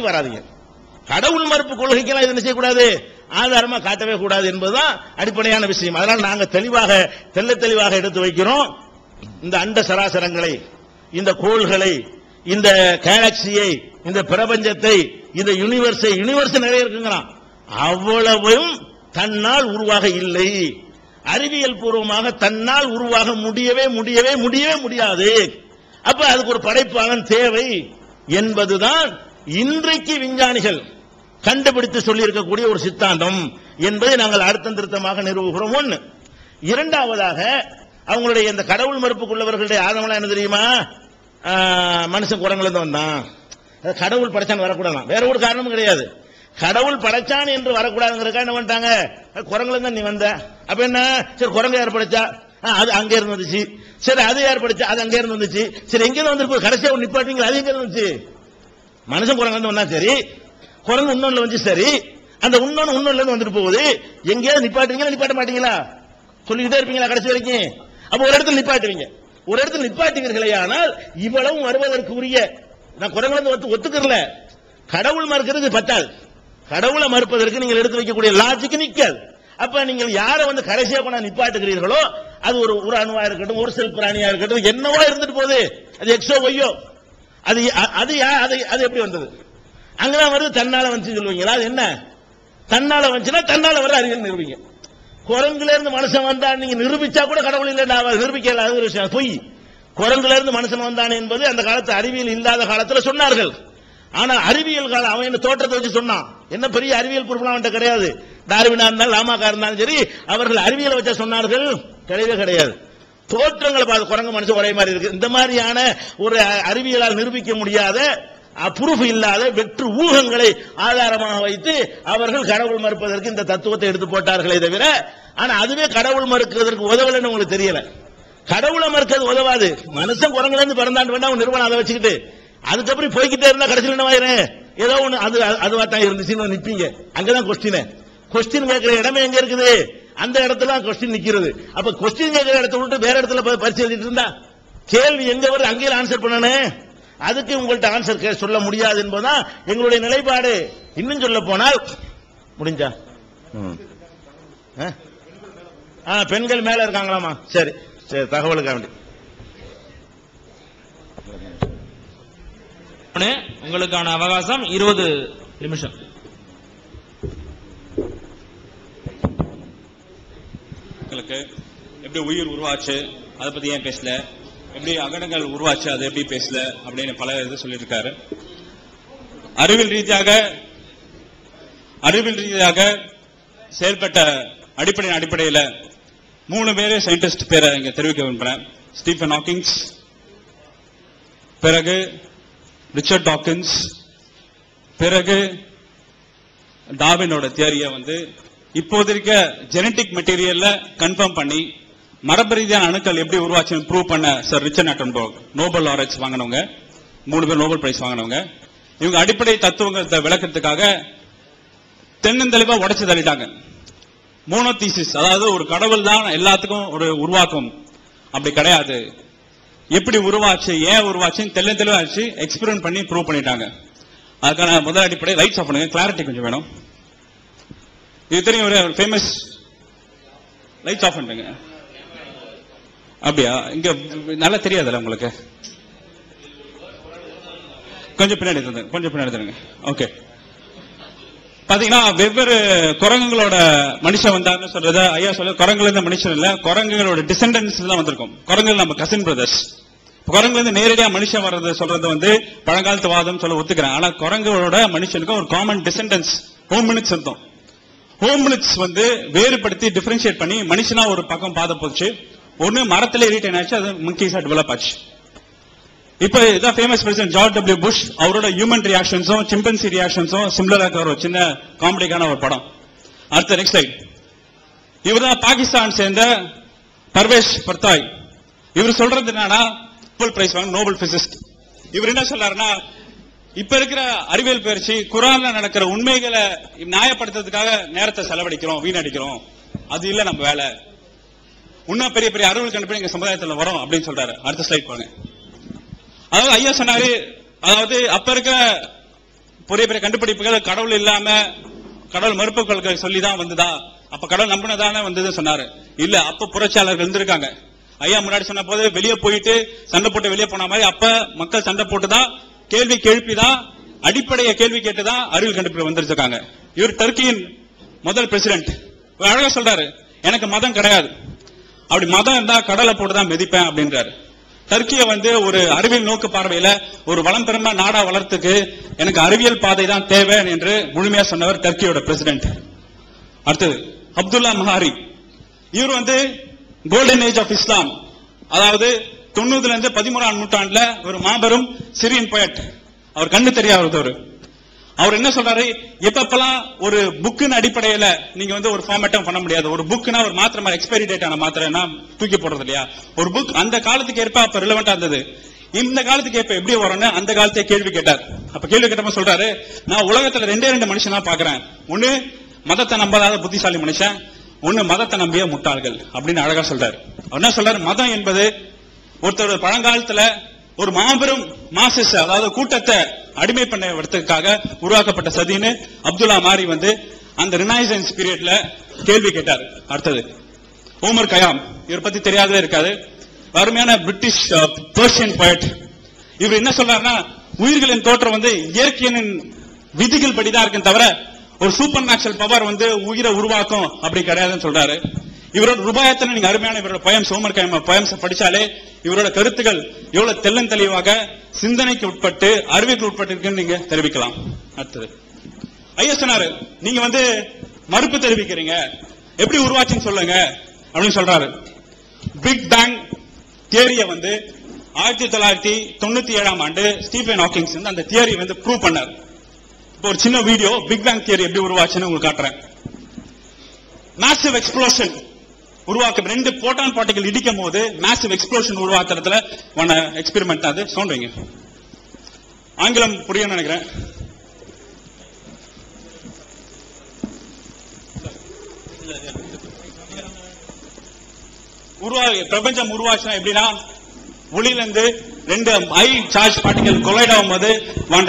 வராதீங்க. கடவுள் மறுப்பு கொள்கைக்கெல்லாம் இது என்ன செய்யக்கூடாது, ஆதாரமா காட்டவே கூடாது என்பதுதான் அடிப்படையான விஷயம். அதனால நாங்க தெளிவாக எடுத்து வைக்கிறோம். இந்த அண்ட சராசரங்களை, இந்த கோள்களை, இந்த கேலக்சியை, இந்த பிரபஞ்சத்தை, இந்த யூனிவர்ஸ் நிறைய இருக்குங்கிறான். அவ்வளவும் தன்னால் உருவாக இல்லை. அறிவியல் பூர்வமாக தன்னால் உருவாக முடியவே முடியாது. அப்ப அதுக்கு ஒரு படைப்பாளன் தேவை என்பதுதான் இன்றைக்கு விஞ்ஞானிகள் கண்டுபிடித்து சொல்லி இருக்கக்கூடிய ஒரு சித்தாந்தம் என்பதை நாங்கள் அழுத்தம் திருத்தமாக நிறுவுகிறோம். ஒன்று. இரண்டாவதாக, அவங்களுடைய இந்த கடவுள் மறுப்புக்குள்ளவர்களுடைய ஆதமெல்லாம் என்ன தெரியுமா, மனுஷன் குரங்குல இருந்து வந்தான், கடவுள் படைச்சான் வரக்கூடாது, வேற ஒரு காரணமும் கிடையாது. கடவுள் படைச்சான் என்று வரக்கூடாதுங்கிறதுக்காக என்ன பண்ணிட்டாங்க, குரங்குல தான் நீ வந்த, அப்ப என்ன, சரி குரங்கு யார் படைச்சா, அது அங்க இருந்து வந்துச்சு, சரி அது யார் படிச்சா, அது அங்க இருந்து வந்துச்சு, சரி எங்க இருந்து வந்து கடைசியா நிப்பாட்டீங்களா, அது எங்க இருந்து வந்துச்சு, மனுஷன் குரங்கு வந்து வந்தா சரி, குரங்கு இன்னொன்னு வந்து சரி, அந்த இன்னொன்னுல இருந்து வந்துட்டு போகுது, எங்கேயாவது நிப்பாட்டுவீங்களா நிப்பாட்ட மாட்டீங்களா, சொல்லிக்கிட்டே இருப்பீங்களா கடைசி வரைக்கும். அப்ப ஒரு இடத்துல நிப்பாட்டுவீங்க, ஒரு இடத்துல நிப்பாட்டுவீர்களே. ஆனால் இவ்வளவும் வருவதற்கு உரிய, நான் குரங்குல இருந்து ஒத்துக்கிறல, கடவுள் மறுக்கிறது பத்தாது, கடவுளை மறுப்பதற்கு நீங்கள் எடுத்து வைக்கக்கூடிய லாஜிக் நிக்காது. அப்ப நீங்கள் யாரை வந்து கடைசியா கொண்டா நிப்பாட்டுகிறீர்களோ, அது ஒரு அணுவா இருக்கட்டும், ஒரு செல் பிராணியா இருக்கட்டும், என்னவோ இருந்துட்டு போகுது, அது எக்ஸோ ஒய்யோ, அது எப்படி வந்தது, அங்கதான் வருது, தன்னால வந்து சொல்லுவீங்களா, அது என்ன தன்னால வந்துச்சுன்னா தன்னால வர அறிவியல் நிரூபிங்க. குரங்குல இருந்து மனுஷன் வந்தான் நீங்க நிரூபிச்சா கூட கடவுள் இல்லை, நிரூபிக்கல, அது ஒரு விஷயம் பொய். குரங்குல இருந்து மனுஷன் வந்தான் என்பது அந்த காலத்து அறிவியல் இல்லாத காலத்துல சொன்னார்கள். ஆனா அறிவியல் காலம் அவன் என்ன தோற்றத்தை வச்சு சொன்னான், என்ன பெரிய அறிவியல் பொறுப்பு அவன்கிட்ட கிடையாது. டார்வினா இருந்தாலும் லாமாக்கா இருந்தாலும் சரி, அவர்கள் அறிவியலை வச்ச சொன்னார்கள் கிடையவே கிடையாது. தோற்றங்களை பார்த்து குரங்கு மனுஷன் ஒரே மாதிரி இருக்கு, இந்த மாதிரியான ஒரு அறிவியலால் நிரூபிக்க முடியாத ப்ரூஃப் இல்லாத வெற்று ஊகங்களை ஆதாரமாக வைத்து அவர்கள் கடவுள் மறுப்பதற்கு இந்த தத்துவத்தை எடுத்து போட்டார்களே தவிர, ஆனா அதுவே கடவுள் மறுக்கிறதுக்கு உதவலன்னு உங்களுக்கு தெரியல. கடவுளை மறுக்கிறது உதவாது. மனுஷன் குரங்குல இருந்து பிறந்தாண்டு வேண்டாம் ஒரு நிறுவனம் அதை வச்சுக்கிட்டு அதுக்கப்புறம் போய்கிட்டே இருந்தா கடைசியில் என்ன ஆயிரும், ஏதோ ஒண்ணு அதுவா தான் இருந்துச்சுன்னு நிப்பீங்க. அங்கதான் கொஸ்டின் கேட்கிற இடமே எங்க இருக்குது, அந்த இடத்துல கொஸ்டின் நிக்கிறது. அப்ப கொஸ்டின் கேட்கிற இடத்த விட்டு வேற இடத்துல பரிசு எழுதிட்டு இருந்தா கேள்வி எங்க வருது, அங்கே ஆன்சர் பண்ணணும். அதுக்கு உங்கள்ட்ட ஆன்சர் சொல்ல முடியாது என்பதுதான் எங்களுடைய நிலைப்பாடு. இன்னும் சொல்ல போனால் முடிஞ்சா பெண்கள் மேல இருக்காங்களாமா, சரி சரி, தகவலுக்காக வேண்டி உங்களுக்கான அவகாசம் 20 நிமிஷம். உங்களுக்கு எப்படி உயிர் உருவாச்சு அதை பத்தி ஏன் பேசல, எப்படி அகடங்கள் உருவாச்சு அதை எப்படி பேசல அப்படின்னு பல இது சொல்லியிருக்காரு. அறிவியல் ரீதியாக செயல்பட்ட அடிப்படையில் 3 பேரே சயின்டிஸ்ட் பேரை இங்க தெரிவிக்க விரும்புறேன். ஸ்டீஃபன் ஹாக்கிங்ஸ், பிறகு ரிச்சர்ட் டாக்கின்ஸ், பிறகு டார்வினோட தியரியை வந்து இப்போதைக்கு ஜெனடிக் மெட்டீரியல்ல கன்ஃபார்ம் பண்ணி மரபு ரீதியான அணுக்கள் எப்படி உருவாச்சுன்னு ப்ரூவ் பண்ண சர் ரிச்சர்ட் அட்டன்பர்க், நோபல் ஆராய்ச்சி வாங்கினவங்க, 3 பேர் நோபல் பிரைஸ் வாங்கினவங்க. இவங்க அடிப்படை தத்துவங்களை விளக்கத்துக்காக தென்னந்தெளிவா உடைச்சு தள்ளிட்டாங்க. மோனோதீசிஸ், அதாவது ஒரு கடவுள் தான் எல்லாத்துக்கும் ஒரு உருவாக்கும், அப்படி கிடையாது. எப்படி உருவாச்சு, ஏன் உருவாச்சுன்னு தெளிவாச்சு எக்ஸ்பெரிமெண்ட் பண்ணி ப்ரூவ் பண்ணிட்டாங்க. அதுக்கான முதல் அடிப்படை லைட்ஸ் ஆஃப் பண்ணுங்க, கிளாரிட்டி கொஞ்சம் வேணும். இது தெரியும், ஒரு ஃபேமஸ் லைட்ஸ் ஆஃப் பண்ணுங்க. அப்படியா, இங்க நல்லா தெரியாதுல்ல உங்களுக்கு, கொஞ்சம் பின்னாடி தருங்க. ஓகே, பாத்தீங்கன்னா வெவ்வேறு குரங்குகளோட மனுஷன் வந்தாருன்னு சொல்றது ஐயா சொல்ல, குரங்குல இருந்து மனுஷன் இல்ல, குரங்குகளோட டிசெண்டன்ஸ் தான் வந்திருக்கும். குரங்குகள் நம்ம கசின் பிரதர்ஸ். குரங்குல இருந்து நேரடியா மனுஷன் வர்றது சொல்றது வந்து பழங்காலத்து வாதம் சொல்ல ஒத்துக்கிறேன். ஆனா குரங்குகளோட மனுஷனுக்கு ஒரு காமன் டிசெண்டன்ஸ் ஹோமினிட்ஸ் இருக்கும். ஹோமினிட்ஸ் வந்து வேறுபடுத்தி டிஃபரன்ஷியேட் பண்ணி மனுஷனா ஒரு பக்கம் பாத போச்சு, ஒன்னு மரத்திலே ரீட்டைன் ஆச்சு, அது மங்கீஸா டெவலப் ஆச்சு. இப்ப இதான் famous president George W Bush, அவரோட ஹியூமன் ரியாக்ஷன்ஸும் சிம்பன்சி ரியாக்ஷன்ஸும் சிமிலரா இருக்கிற ஒரு சின்ன காமெடிக்கான ஒரு படம். அடுத்த நெக்ஸ்ட் ஸ்லைட். இவர் தான் பாகிஸ்தான் சேர்ந்த பர்வேஷ் பர்தாய். இவர் சொல்றது என்னன்னா, நோபல் பிரைஸ் வாங்க நோபல் பிசிசிஸ்ட். இவர் என்ன சொல்றாருன்னா, இப்ப இருக்கிற அறிவியல் பயிற்சி குரான்ல நடக்கிற உண்மைகளை நியாயப்படுத்துறதுக்காக நேரத்தை செலவழிக்கிறோம், வீணடிக்கிறோம், அது இல்ல நம்ம வேலை. இன்னும் பெரிய பெரிய அறிவியல் கண்டுபிடி எங்க சமுதாயத்தில் வரும் அப்படின்னு சொல்றாரு. அடுத்த ஸ்லைட் பாருங்க. அதாவது ஐயா சொன்னாரு, அதாவது அப்ப இருக்க பெரிய பெரிய கண்டுபிடிப்புகள் கடவுள் இல்லாம கடவுள் மறுப்பு கொள்கை சொல்லிதான் வந்ததா? அப்ப கடவுள் நம்பினதானே வந்ததுன்னு சொன்னாரு. இல்ல, அப்ப புரட்சியாளர்கள் இருந்திருக்காங்க. ஐயா முன்னாடி சொன்ன போது வெளியே போயிட்டு சண்டை போட்டு வெளியே போன மாதிரி அப்ப மக்கள் சண்டை போட்டுதான், கேள்வி கேள்விதான், அடிப்படைய கேள்வி கேட்டுதான் அறிவியல் கண்டுபிடிப்பு வந்திருக்காங்க. இவர் டர்க்கியின் முதல் பிரசிடென்ட் அழகா சொல்றாரு, எனக்கு மதம் கிடையாது, அப்படி மதம் இருந்தா கடலை போட்டுதான் மிதிப்பேன் அப்படின்றாரு. டர்க்கிய ஒரு அறிவியல் நோக்கு பார்வையில ஒரு வளம் பெருமா நாடா வளர்த்துக்கு எனக்கு அறிவியல் பாதை தான் தேவை என்று முழுமையா சொன்னவர் டர்க்கியோட பிரசிடென்ட். அடுத்தது அப்துல்லா மஹாரி. இவர் கோல்டன் ஏஜ் ஆஃப் இஸ்லாம், அதாவது 90ல இருந்து 13ஆம் நூற்றாண்டுல ஒரு மாபெரும் சிரியன் போயட். அவர் கண்ணு தெரியாதவர். அவர் என்ன சொல்றாரு, எப்பப்பெல்லாம் ஒரு புக்கின் அடிப்படையில நீங்க ஒரு ஃபார்மேட்டும் பண்ண முடியாது. ஒரு புக்னா ஒரு மாத்திரை எக்ஸ்பைரி டேட் ஆன மாத்திரைனா தூக்கி போடுறது இல்லையா? ஒரு புக் அந்த காலத்துக்கு ஏற்ப அப்ப ரிலவெண்டா இருந்தது. இந்த காலத்துக்கு ஏற்ப எப்படி வரும்னு அந்த காலத்தையே கேள்வி கேட்டார். அப்ப கேள்வி கேட்டப்ப சொல்றாரு, நான் உலகத்துல 2 மனுஷன் தான் பாக்குறேன். ஒண்ணு மதத்தை நம்பாத புத்திசாலி மனுஷன், ஒண்ணு மதத்தை நம்பிய முட்டாள்கள் அப்படின்னு அழகா சொல்றாரு. அவர் என்ன சொல்றாரு, மதம் என்பது ஒருத்தர் பழங்காலத்துல ஒரு மாபெரும் மாசஸ், அதாவது கூட்டத்தை அடிமை பண்ண உருவாக்கப்பட்ட சதின்னு அப்துல்லா மாரி அந்த ரினைசன்ஸ் பீரியட்ல கேள்வி கேட்டார். அடுத்தது ஓமர் கயாம். இவர் பத்தி தெரியாதவே இருக்காது. அருமையான பிரிட்டிஷ் பெர்ஷியன் போயட். இவர் என்ன சொல்றாருன்னா, உயிர்களின் தோற்றம் இயற்கையின் விதிகள் படிதான் இருக்கு தவிர ஒரு சூப்பர் நேச்சுரல் பவர் உயிரை உருவாக்கும் அப்படி கிடையாதுன்னு சொல்றாரு. இவரோட ரூபாயத்தில் நீங்க அருமையான இவரோட பயம்ஸ், ஓமர் கயாம் பயம்ஸ் படிச்சாலே இவரோட கருத்துக்கள் எவ்வளவு தெள்ளன் தெளிவாக சிந்தனைக்கு உட்பட்டு அறிவியலுக்கு உட்பட்டு இருக்குன்னு நீங்க தெரிவிக்கலாம். அடுத்தது ஐயா சொன்னாரு, நீங்க மறுப்பு தெரிவிக்கிறீங்க, எப்படி உருவாச்சுன்னு சொல்லுங்க அப்படின்னு சொல்றாரு. பிக் பேங் தியரிய 1997ஆம் ஆண்டு ஸ்டீபன் ஹாக்கிங்ஸ் அந்த தியரி ப்ரூவ் பண்ணார். இப்போ ஒரு சின்ன வீடியோ பிக் பேங் தியரி எப்படி உருவாச்சுன்னு உங்களுக்கு காட்டுறேன். மேசிவ் எக்ஸ்ப்ளோஷன் உருவாக்க 2 புரோட்டான் பார்ட்டிகல் இடிக்கும் போது மேசிவ் எக்ஸ்ப்ளோஷன் உருவாக்குறதுல எக்ஸ்பெரிமெண்ட் அது. சவுண்ட் வைங்க, ஆங்கிலம் புரியும் நினைக்கிறேன். பிரபஞ்சம் உருவாச்சுன்னா எப்படின்னா, ஒளியில இருந்து 2 ஹை சார்ஜ் பார்ட்டிகல் கொலைட் ஆகும்போது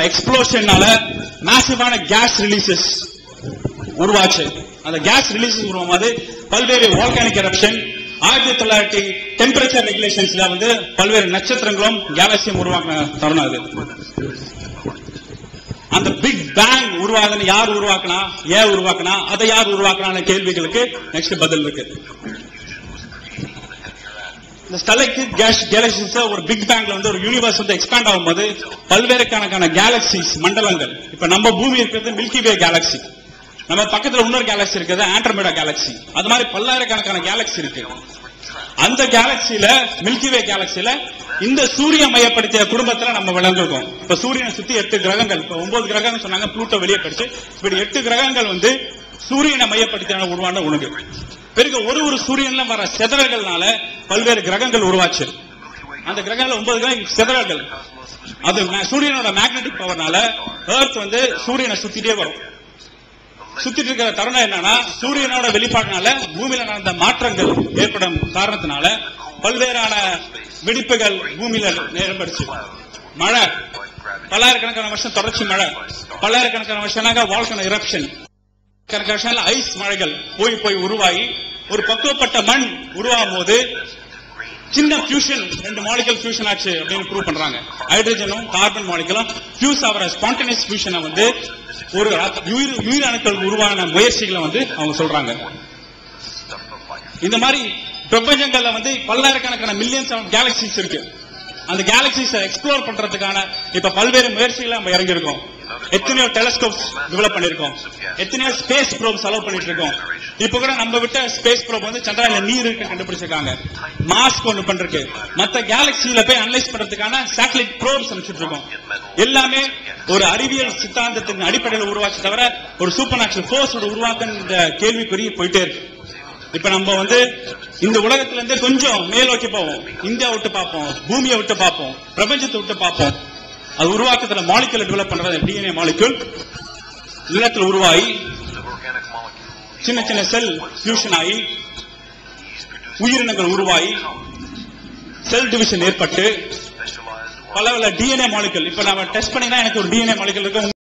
எக்ஸ்ப்ளோஷனால மேசிவான கேஸ் ரிலீசஸ் உருவாச்சு. அந்த கேஸ் ரிலீசஸ் உருவாகும்போது பல்வேறு வால்கானிக் எரப்ஷன், 1900 டெம்பரேச்சர் ரெகுலேஷன்ஸ்ல பல்வேறு நட்சத்திரங்களும் கேலக்சியும் உருவாக்கின தருணம் அது. அந்த பிக் பேங் உருவாகுதுன்னு யார் உருவாக்கினா, ஏன் உருவாக்கினா, அதை யார் உருவாக்கின கேள்விகளுக்கு நெக்ஸ்ட் பதில் இருக்கு. இந்த ஸ்டெல்லைட் கேலக்சிஸ் ஒரு பிக் பேங்க்ல ஒரு யூனிவர்ஸ் எக்ஸ்பேண்ட் ஆகும்போது பல்வேறு கணக்கான கேலக்சிஸ் மண்டலங்கள், இப்ப நம்ம பூமி இருக்கிறது மில்கி வே கேலக்சி, நம்ம பக்கத்துல இன்னொரு கேலக்சி இருக்குது ஆண்ட்ரோமேடா கேலக்சி, அது மாதிரி பல்லாயிரக்கணக்கான கேலக்சி இருக்கு. அந்த கேலக்சியில மில்கி வே கேலக்சியில இந்த சூரிய மையப்படுத்திய குடும்பத்துல நம்ம விளங்கிருக்கோம். இப்ப சூரியனை சுத்தி 8 கிரகங்கள், இப்ப 9 கிரகங்கள் சொன்னாங்க, ப்ளூட்டோ வெளியே படிச்சு, இப்படி 8 கிரகங்கள் சூரியனை மையப்படுத்தின உருவான உணவு. பிறகு ஒரு சூரியன்ல வர சிதறல்கள்னால பல்வேறு கிரகங்கள் உருவாச்சு. அந்த கிரகங்கள் 9 கிரகம் சிதறல்கள். அது சூரியனோட மேக்னெட்டிக் பவர்னால எர்த் சூரியனை சுத்திட்டே வரும். சுத்திட்டு இருக்கிற தருணம் என்னன்னா, சூரியனோட வெளிப்பாடுனால பூமியில நடந்த மாற்றங்கள் ஏற்படும் காரணத்தினால பல்வேறான வெடிப்புகள் பூமியில ஏற்படுச்சு. மழை பல்லாயிரக்கணக்கான வருஷம் தொடர்ச்சி மழை, பல்லாயிரக்கணக்கான வருஷம் வால்கனோ இரப்ஷன், ஐஸ் மழைகள் போய் உருவாகி ஒரு பக்குவப்பட்ட மண் உருவாகும் போது சின்ன ஃபியூஷன் 2 மாலிகுல் ஃபியூஷன் ஆச்சு அப்படின்னு ப்ரூவ் பண்றாங்க. ஹைட்ரஜனும் கார்பன் மாலிகுலும் ஃபியூஸ் ஆகிற ஸ்பான்டேனியஸ் ஃபியூஷனை ஒரு உயிரணுக்கள் உருவான முயற்சிகளை அவங்க சொல்றாங்க. இந்த மாதிரி பிரபஞ்சங்கள்ல பல்லாயிரக்கணக்கான மில்லியன்ஸ் ஆஃப் கேலக்சிஸ் இருக்கு. அந்த கேலக்சிஸ் எக்ஸ்ப்ளோர் பண்றதுக்கான இப்ப பல்வேறு முயற்சிகளை நம்ம இறங்கி இருக்கோம். எத்தனையோ டெலிஸ்கோப்ஸ் டெவலப் பண்ணிருக்கோம், எத்தனையோ ஸ்பேஸ் ப்ரோப்ஸ் அலோவ் பண்ணிட்டு இருக்கோம். இப்ப கூட நம்ம விட்ட ஸ்பேஸ் ப்ரோப் சந்திரன்ல நீர் இருக்கு கண்டுபிடிச்சிருக்காங்க. மாஸ்க் ஒண்ணு பண்றது, மத்த கேலக்சியில போய் அனலைஸ் பண்றதுக்கான சேட்டலைட் ப்ரோப்ஸ் அனுப்பிச்சிட்டு இருக்கோம். எல்லாமே ஒரு அறிவியல் சித்தாந்தத்தின் அடிப்படையில் உருவாச்சு தவிர ஒரு சூப்பர் நேச்சுரல் ஃபோர்ஸ் உருவாக்க கேள்விக்குறி போயிட்டே இருக்கு. இப்ப நம்ம இந்த உலகத்துல இருந்து கொஞ்சம் மேல் நோக்கி போவோம், இந்தியா விட்டு பார்ப்போம், பூமியை விட்டு பார்ப்போம், பிரபஞ்சத்தை விட்டு பார்ப்போம். அது உருவாக்கத்துல மாலிகுல் டெவலப் பண்றது டிஎன்ஏ மாலிகுல் நிலத்தில் உருவாகி சின்ன சின்ன செல் ஃபியூஷன் ஆகி உயிரினங்கள் உருவாகி செல் டிவிஷன் ஏற்பட்டு பல டிஎன்ஏ மாலிகுல். இப்ப நம்ம டெஸ்ட் பண்ணினா எனக்கு ஒரு டிஎன்ஏ மாலிகுல் இருக்கு.